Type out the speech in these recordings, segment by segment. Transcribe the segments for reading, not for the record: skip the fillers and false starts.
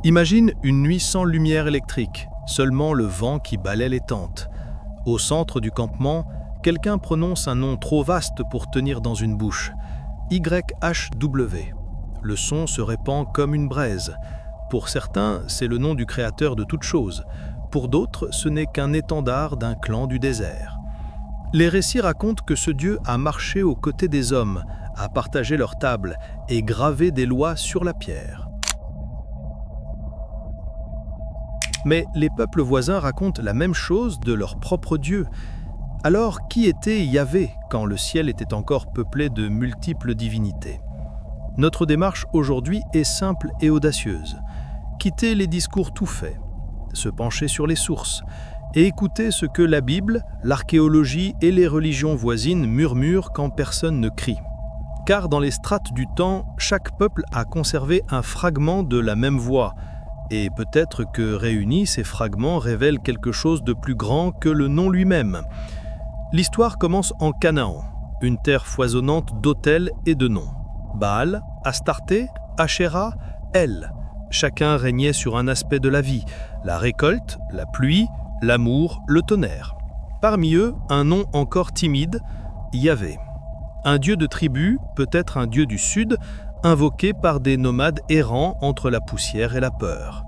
Imagine une nuit sans lumière électrique, seulement le vent qui balaie les tentes. Au centre du campement, quelqu'un prononce un nom trop vaste pour tenir dans une bouche. YHW. Le son se répand comme une braise. Pour certains, c'est le nom du créateur de toutes choses. Pour d'autres, ce n'est qu'un étendard d'un clan du désert. Les récits racontent que ce Dieu a marché aux côtés des hommes, a partagé leur table et gravé des lois sur la pierre. Mais les peuples voisins racontent la même chose de leur propre Dieu. Alors, qui était Yahvé quand le ciel était encore peuplé de multiples divinités? Notre démarche aujourd'hui est simple et audacieuse. Quitter les discours tout faits, se pencher sur les sources et écouter ce que la Bible, l'archéologie et les religions voisines murmurent quand personne ne crie. Car dans les strates du temps, chaque peuple a conservé un fragment de la même voix, et peut-être que réunis, ces fragments révèlent quelque chose de plus grand que le nom lui-même. L'histoire commence en Canaan, une terre foisonnante d'autels et de noms. Baal, Astarté, Ashéra, El. Chacun régnait sur un aspect de la vie, la récolte, la pluie, l'amour, le tonnerre. Parmi eux, un nom encore timide, Yahvé. Un dieu de tribu, peut-être un dieu du sud, invoqué par des nomades errants entre la poussière et la peur.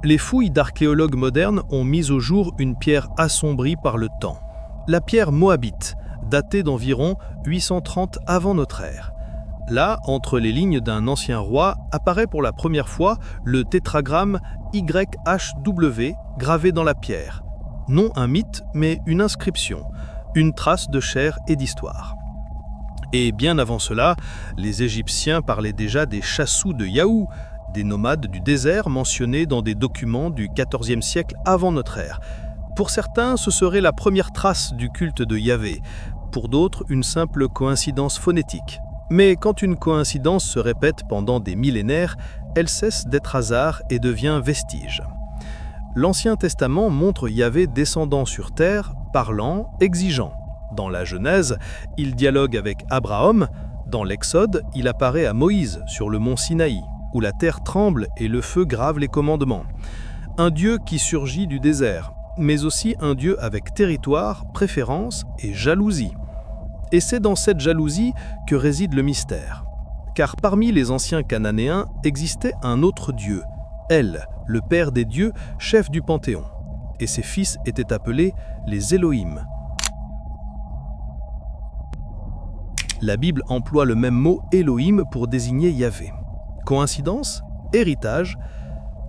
Les fouilles d'archéologues modernes ont mis au jour une pierre assombrie par le temps. La pierre moabite, datée d'environ 830 avant notre ère. Là, entre les lignes d'un ancien roi, apparaît pour la première fois le tétragramme YHW gravé dans la pierre. Non un mythe, mais une inscription, une trace de chair et d'histoire. Et bien avant cela, les Égyptiens parlaient déjà des chassous de Yahou, des nomades du désert mentionnés dans des documents du XIVe siècle avant notre ère. Pour certains, ce serait la première trace du culte de Yahvé, pour d'autres, une simple coïncidence phonétique. Mais quand une coïncidence se répète pendant des millénaires, elle cesse d'être hasard et devient vestige. L'Ancien Testament montre Yahvé descendant sur terre, parlant, exigeant. Dans la Genèse, il dialogue avec Abraham. Dans l'Exode, il apparaît à Moïse sur le mont Sinaï, où la terre tremble et le feu grave les commandements. Un Dieu qui surgit du désert, mais aussi un Dieu avec territoire, préférence et jalousie. Et c'est dans cette jalousie que réside le mystère. Car parmi les anciens Cananéens existait un autre Dieu, El, le père des dieux, chef du Panthéon. Et ses fils étaient appelés les Elohim. La Bible emploie le même mot Elohim pour désigner Yahvé. Coïncidence? Héritage?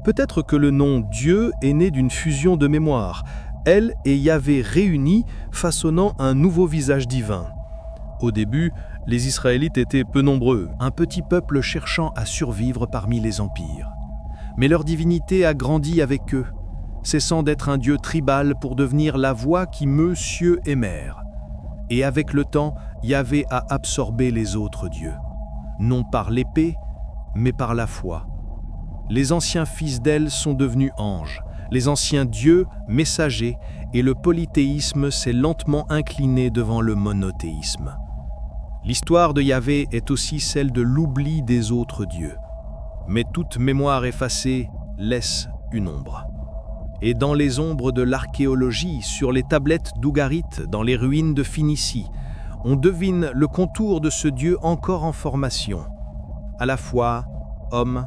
Peut-être que le nom Dieu est né d'une fusion de mémoire, El et Yahvé réunis, façonnant un nouveau visage divin. Au début, les Israélites étaient peu nombreux, un petit peuple cherchant à survivre parmi les empires. Mais leur divinité a grandi avec eux, cessant d'être un dieu tribal pour devenir la voix qui meut cieux et mer. Et avec le temps, Yahvé a absorbé les autres dieux, non par l'épée, mais par la foi. Les anciens fils d'El sont devenus anges, les anciens dieux messagers, et le polythéisme s'est lentement incliné devant le monothéisme. L'histoire de Yahvé est aussi celle de l'oubli des autres dieux. Mais toute mémoire effacée laisse une ombre. Et dans les ombres de l'archéologie, sur les tablettes d'Ougarit, dans les ruines de Phénicie, on devine le contour de ce Dieu encore en formation, à la fois homme,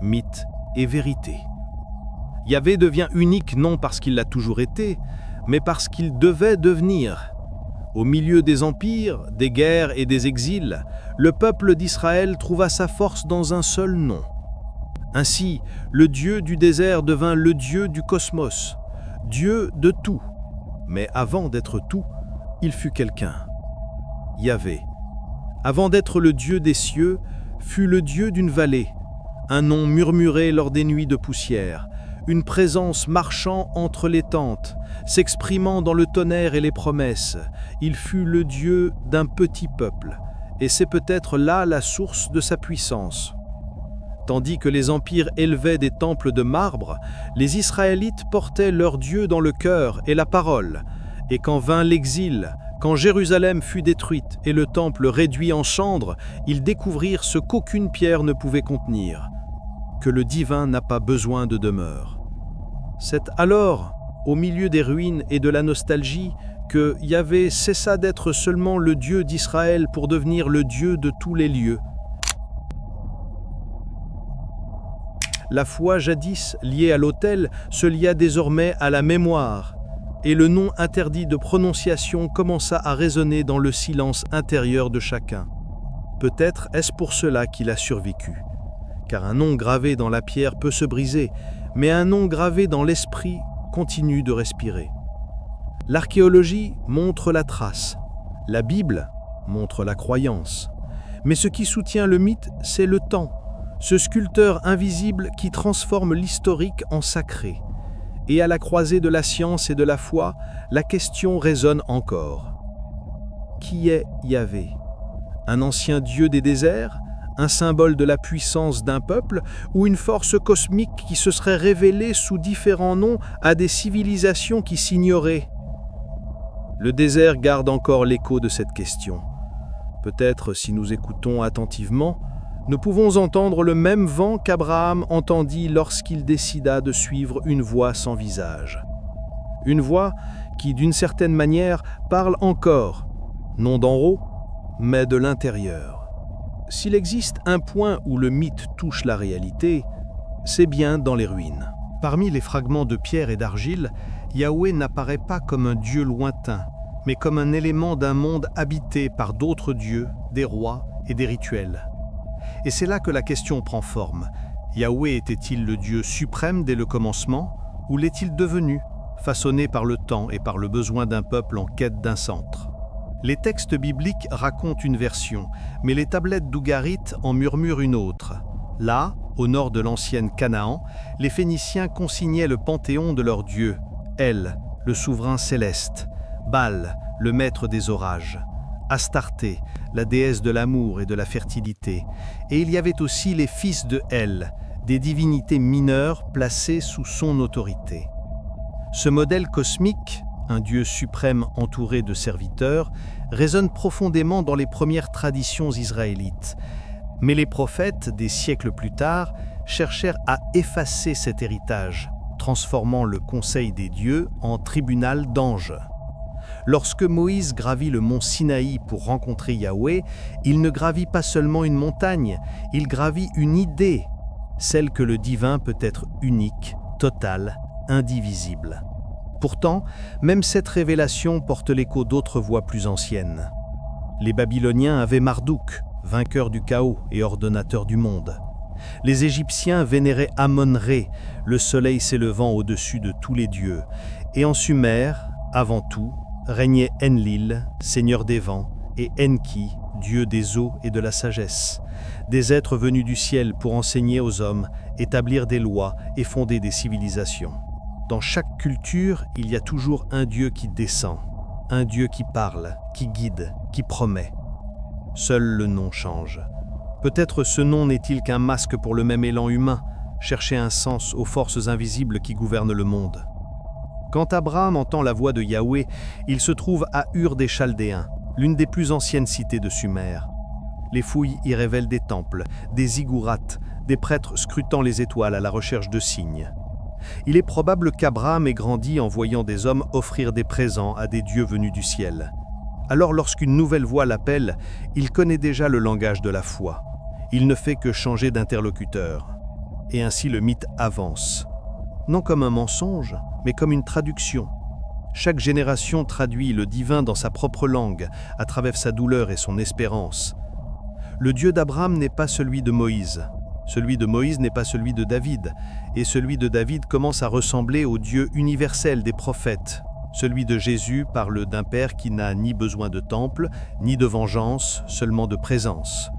mythe et vérité. Yahvé devient unique non parce qu'il l'a toujours été, mais parce qu'il devait devenir. Au milieu des empires, des guerres et des exils, le peuple d'Israël trouva sa force dans un seul nom. Ainsi, le Dieu du désert devint le Dieu du cosmos, Dieu de tout. Mais avant d'être tout, il fut quelqu'un. Yahvé. Avant d'être le Dieu des cieux, fut le Dieu d'une vallée, un nom murmuré lors des nuits de poussière, une présence marchant entre les tentes, s'exprimant dans le tonnerre et les promesses. Il fut le Dieu d'un petit peuple, et c'est peut-être là la source de sa puissance. Tandis que les empires élevaient des temples de marbre, les Israélites portaient leur Dieu dans le cœur et la parole. Et quand vint l'exil, quand Jérusalem fut détruite et le temple réduit en cendres, ils découvrirent ce qu'aucune pierre ne pouvait contenir. que le divin n'a pas besoin de demeure. C'est alors, au milieu des ruines et de la nostalgie, que Yahvé cessa d'être seulement le Dieu d'Israël pour devenir le Dieu de tous les lieux. La foi jadis liée à l'autel se lia désormais à la mémoire, et le nom interdit de prononciation commença à résonner dans le silence intérieur de chacun. Peut-être est-ce pour cela qu'il a survécu, car un nom gravé dans la pierre peut se briser, mais un nom gravé dans l'esprit continue de respirer. L'archéologie montre la trace, la Bible montre la croyance, mais ce qui soutient le mythe, c'est le temps, ce sculpteur invisible qui transforme l'historique en sacré. Et à la croisée de la science et de la foi, la question résonne encore. Qui est Yahvé? Un ancien dieu des déserts? Un symbole de la puissance d'un peuple? Ou une force cosmique qui se serait révélée sous différents noms à des civilisations qui s'ignoraient? Le désert garde encore l'écho de cette question. Peut-être, si nous écoutons attentivement, nous pouvons entendre le même vent qu'Abraham entendit lorsqu'il décida de suivre une voie sans visage. Une voix qui, d'une certaine manière, parle encore, non d'en haut, mais de l'intérieur. S'il existe un point où le mythe touche la réalité, c'est bien dans les ruines. Parmi les fragments de pierre et d'argile, Yahweh n'apparaît pas comme un dieu lointain, mais comme un élément d'un monde habité par d'autres dieux, des rois et des rituels. Et c'est là que la question prend forme. Yahweh était-il le Dieu suprême dès le commencement, ou l'est-il devenu, façonné par le temps et par le besoin d'un peuple en quête d'un centre? Les textes bibliques racontent une version, mais les tablettes d'Ougarit en murmurent une autre. Là, au nord de l'ancienne Canaan, les Phéniciens consignaient le panthéon de leur dieu, El, le souverain céleste, Baal, le maître des orages, Astarté, la déesse de l'amour et de la fertilité, et il y avait aussi les fils de El, des divinités mineures placées sous son autorité. Ce modèle cosmique, un Dieu suprême entouré de serviteurs, résonne profondément dans les premières traditions israélites. Mais les prophètes, des siècles plus tard, cherchèrent à effacer cet héritage, transformant le conseil des dieux en tribunal d'anges. Lorsque Moïse gravit le mont Sinaï pour rencontrer Yahweh, il ne gravit pas seulement une montagne, il gravit une idée, celle que le divin peut être unique, total, indivisible. Pourtant, même cette révélation porte l'écho d'autres voix plus anciennes. Les Babyloniens avaient Marduk, vainqueur du chaos et ordonnateur du monde. Les Égyptiens vénéraient Amon-Ré, le soleil s'élevant au-dessus de tous les dieux. Et en Sumer, avant tout, régnait Enlil, seigneur des vents, et Enki, dieu des eaux et de la sagesse. Des êtres venus du ciel pour enseigner aux hommes, établir des lois et fonder des civilisations. Dans chaque culture, il y a toujours un Dieu qui descend, un Dieu qui parle, qui guide, qui promet. Seul le nom change. Peut-être ce nom n'est-il qu'un masque pour le même élan humain, chercher un sens aux forces invisibles qui gouvernent le monde. Quand Abraham entend la voix de Yahweh, il se trouve à Ur des Chaldéens, l'une des plus anciennes cités de Sumer. Les fouilles y révèlent des temples, des ziggourats, des prêtres scrutant les étoiles à la recherche de signes. Il est probable qu'Abraham ait grandi en voyant des hommes offrir des présents à des dieux venus du ciel. Alors lorsqu'une nouvelle voix l'appelle, il connaît déjà le langage de la foi. Il ne fait que changer d'interlocuteur. Et ainsi le mythe avance. Non comme un mensonge, mais comme une traduction. Chaque génération traduit le divin dans sa propre langue, à travers sa douleur et son espérance. Le Dieu d'Abraham n'est pas celui de Moïse. Celui de Moïse n'est pas celui de David, et celui de David commence à ressembler au Dieu universel des prophètes. Celui de Jésus parle d'un Père qui n'a ni besoin de temple, ni de vengeance, seulement de présence.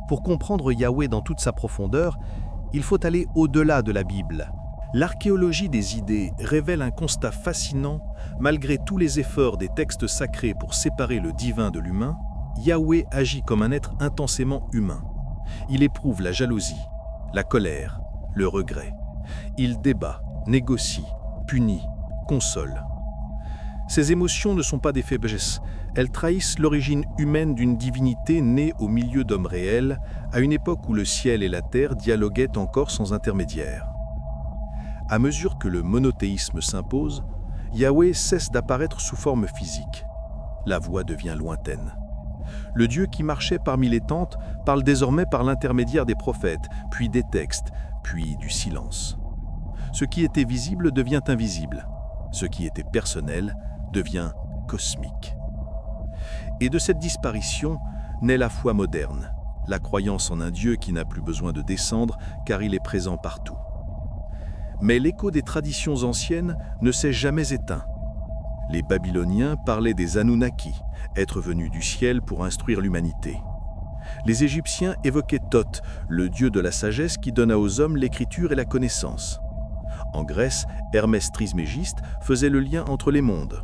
Pour comprendre Yahweh dans toute sa profondeur, il faut aller au-delà de la Bible. L'archéologie des idées révèle un constat fascinant. Malgré tous les efforts des textes sacrés pour séparer le divin de l'humain, Yahweh agit comme un être intensément humain. Il éprouve la jalousie, la colère, le regret. Il débat, négocie, punit, console. Ces émotions ne sont pas des faiblesses, Elles trahissent l'origine humaine d'une divinité née au milieu d'hommes réels, à une époque où le ciel et la terre dialoguaient encore sans intermédiaire. À mesure que le monothéisme s'impose, Yahweh cesse d'apparaître sous forme physique. La voix devient lointaine. Le Dieu qui marchait parmi les tentes parle désormais par l'intermédiaire des prophètes, puis des textes, puis du silence. Ce qui était visible devient invisible. Ce qui était personnel devient cosmique. Et de cette disparition naît la foi moderne, la croyance en un Dieu qui n'a plus besoin de descendre car il est présent partout. Mais l'écho des traditions anciennes ne s'est jamais éteint. Les Babyloniens parlaient des Anunnaki, êtres venus du ciel pour instruire l'humanité. Les Égyptiens évoquaient Thoth, le dieu de la sagesse qui donna aux hommes l'écriture et la connaissance. En Grèce, Hermès Trismégiste faisait le lien entre les mondes.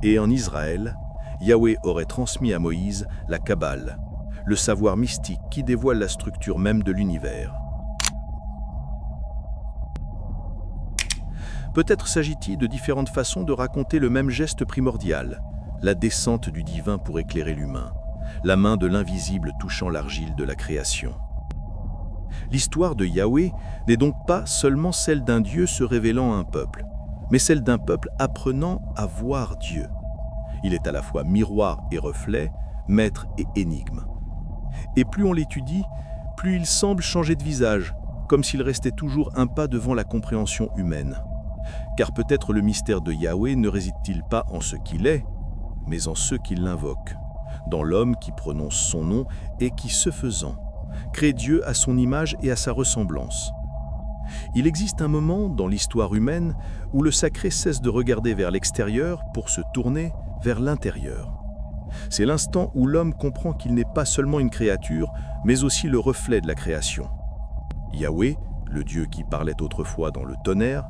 Et en Israël, Yahweh aurait transmis à Moïse la Kabbale, le savoir mystique qui dévoile la structure même de l'univers. Peut-être s'agit-il de différentes façons de raconter le même geste primordial, la descente du divin pour éclairer l'humain, la main de l'invisible touchant l'argile de la création. L'histoire de Yahweh n'est donc pas seulement celle d'un Dieu se révélant à un peuple, mais celle d'un peuple apprenant à voir Dieu. Il est à la fois miroir et reflet, maître et énigme. Et plus on l'étudie, plus il semble changer de visage, comme s'il restait toujours un pas devant la compréhension humaine. Car peut-être le mystère de Yahweh ne réside-t-il pas en ce qu'il est, mais en ceux qui l'invoquent, dans l'homme qui prononce son nom et qui, ce faisant, crée Dieu à son image et à sa ressemblance. Il existe un moment dans l'histoire humaine où le sacré cesse de regarder vers l'extérieur pour se tourner vers l'intérieur. C'est l'instant où l'homme comprend qu'il n'est pas seulement une créature, mais aussi le reflet de la création. Yahweh, le Dieu qui parlait autrefois dans le tonnerre,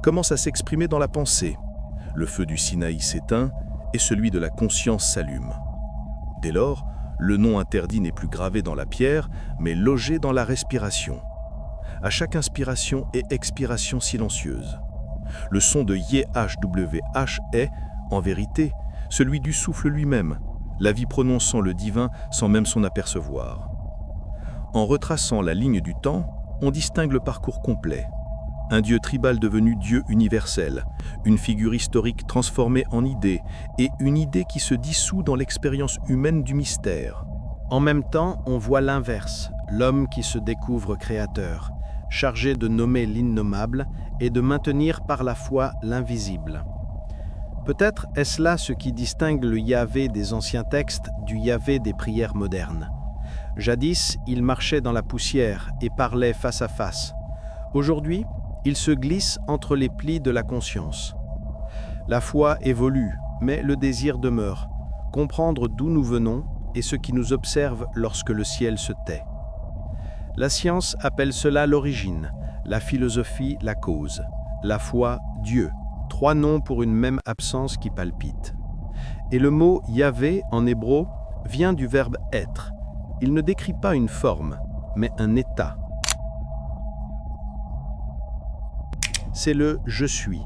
commence à s'exprimer dans la pensée. Le feu du Sinaï s'éteint et celui de la conscience s'allume. Dès lors, le nom interdit n'est plus gravé dans la pierre, mais logé dans la respiration. À chaque inspiration et expiration silencieuse. Le son de YHWH est, en vérité, celui du souffle lui-même, la vie prononçant le divin sans même s'en apercevoir. En retraçant la ligne du temps, on distingue le parcours complet. Un Dieu tribal devenu Dieu universel, une figure historique transformée en idée, et une idée qui se dissout dans l'expérience humaine du mystère. En même temps, on voit l'inverse, l'homme qui se découvre créateur, chargé de nommer l'innommable et de maintenir par la foi l'invisible. Peut-être est-ce là ce qui distingue le Yahvé des anciens textes du Yahvé des prières modernes. Jadis, il marchait dans la poussière et parlait face à face. Aujourd'hui, il se glisse entre les plis de la conscience. La foi évolue, mais le désir demeure, comprendre d'où nous venons et ce qui nous observe lorsque le ciel se tait. La science appelle cela l'origine, la philosophie la cause, la foi Dieu, trois noms pour une même absence qui palpite. Et le mot Yahvé en hébreu vient du verbe être. Il ne décrit pas une forme, mais un état. C'est le « je suis »,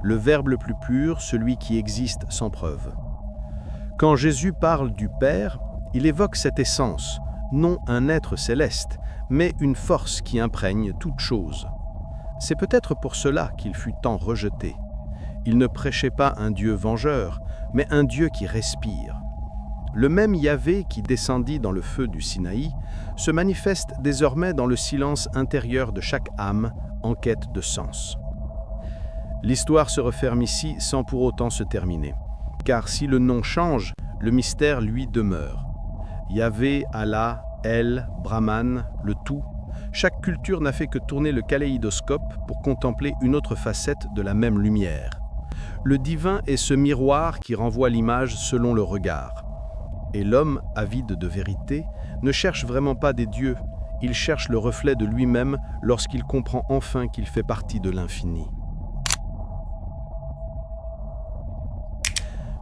le verbe le plus pur, celui qui existe sans preuve. Quand Jésus parle du Père, il évoque cette essence, non un être céleste, mais une force qui imprègne toute chose. C'est peut-être pour cela qu'il fut tant rejeté. Il ne prêchait pas un Dieu vengeur, mais un Dieu qui respire. Le même Yahvé qui descendit dans le feu du Sinaï se manifeste désormais dans le silence intérieur de chaque âme en quête de sens. L'histoire se referme ici sans pour autant se terminer, car si le nom change, le mystère lui demeure. Yahvé, Allah, El, Brahman, le tout, chaque culture n'a fait que tourner le kaléidoscope pour contempler une autre facette de la même lumière. Le divin est ce miroir qui renvoie l'image selon le regard. Et l'homme, avide de vérité, ne cherche vraiment pas des dieux, il cherche le reflet de lui-même lorsqu'il comprend enfin qu'il fait partie de l'infini.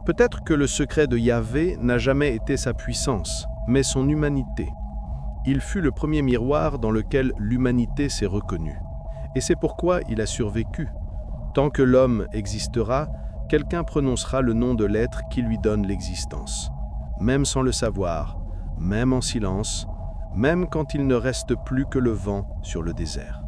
Peut-être que le secret de Yahvé n'a jamais été sa puissance, mais son humanité. Il fut le premier miroir dans lequel l'humanité s'est reconnue. Et c'est pourquoi il a survécu. Tant que l'homme existera, quelqu'un prononcera le nom de l'être qui lui donne l'existence, même sans le savoir, même en silence, même quand il ne reste plus que le vent sur le désert.